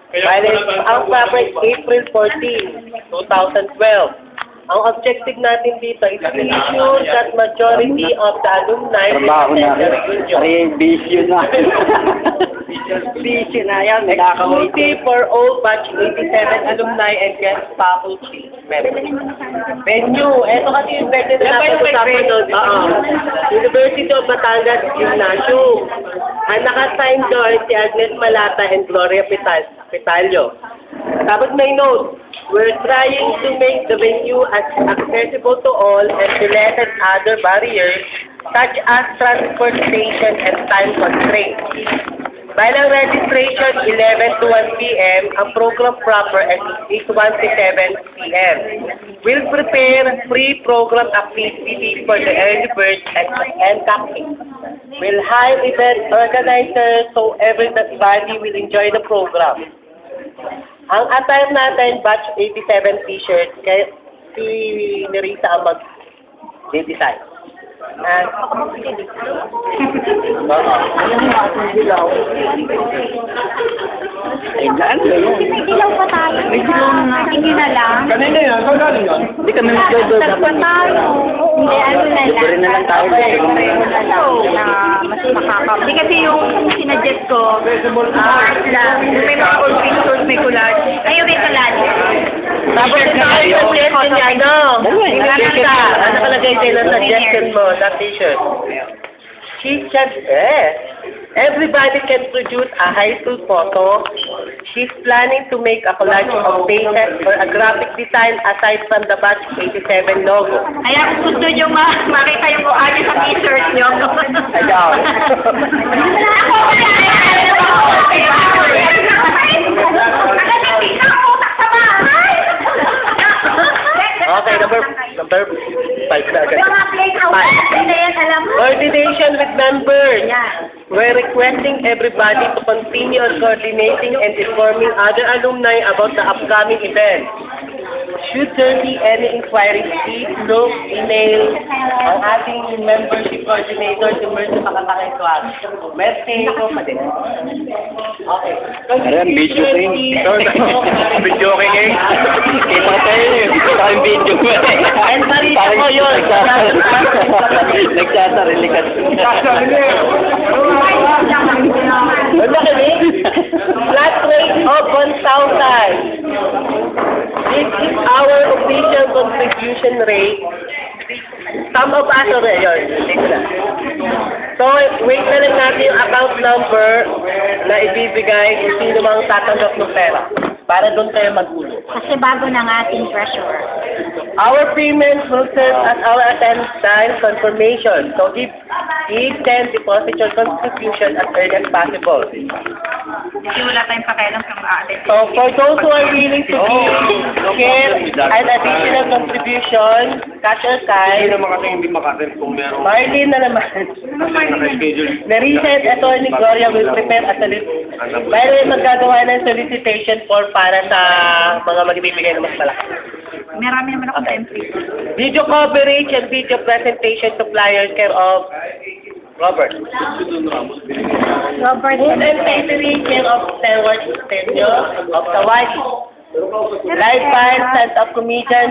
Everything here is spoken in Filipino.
Bale, ang fabric April 14, 2012. Ang objective natin dito is to ensure that majority of the alumni Trabaho na. attend the reunion. Pare, bisyo na. Bisyo na yan. Exclusive for all batch 87 alumni and guest faculty members. Venue. Ito kasi yung venue na napag-usapan doon. University of Batangas Gymnasium. Ang naka-sign doon si Agnes Malata and Gloria Pitalio. Tapos may note, we're trying to make the venue as accessible to all and to lessen other barriers such as transportation and time constraints. Bilang registration 11 to 1 p.m., ang program proper is 1 to 7 p.m. We'll prepare pre-program activities for the early birds and camping. We'll hire event organizers so everybody will enjoy the program. Ang attire natin, batch 87 t-shirt, kaya si Nerita ang mag-design. And, Ilaw pa tayo. Sige na lang. Kanina yan, saan galing yan? Hindi kami mag-dodo. Tagpa tayo. Hindi, ano na lang. Libre na lang tayo. Pareho na lang na mas makaka. Hindi kasi yung sinuggest ko, may mga old pictures, may collage. Ayun, may collage. tapos yung suggestion niya, no? Ano nakalagay sa'yo ng suggestion mo, that t-shirt? She said, everybody can produce a high school photo. She's planning to make a collage of faces or a graphic design aside from the batch 87 logo. Kaya kung gusto nyo makita yung kuhanya sa t-shirt nyo. Ayaw. Okay, number 5 na agad. Coordination with members. We're requesting everybody to continue on coordinating and informing other alumni about the upcoming event. Should there be any inquiries, please look, email ang ating membership coordinator si Mercy Makatangay Suarez. Mercy, ikaw pa din. Okay. Ayan, video king. Video king eh. Kita ko tayo eh. Saka yung video mo eh. And Marita ko yun. Nagsasarili ka. Wala kami? Flat rate of 1,000. This is our official contribution rate. Some of us are yun. So, wait na lang natin yung account number na ibibigay kung sino mang tatanggap ng pera para doon kayo magulo. Kasi bago ng ating treasurer. Our payments will serve as our attendance confirmation. So, send deposit your contribution as early as possible. Kasi wala tayong pakialam kung aatin. So, for those who are willing to give an additional contribution, cash or Hindi kind, naman kasi hindi makasin kung meron. Marlene na naman. Naka-schedule. Nerissa and Attorney Gloria will prepare a solicitation. By maggagawa ng solicitation form para sa mga magbibigay ng mas malaki. Marami naman akong template. Video coverage and video presentation to flyers care of Robert. Robert Food and catering care of Stewart Stenyo of Tawagi. Live band, stand-up comedian,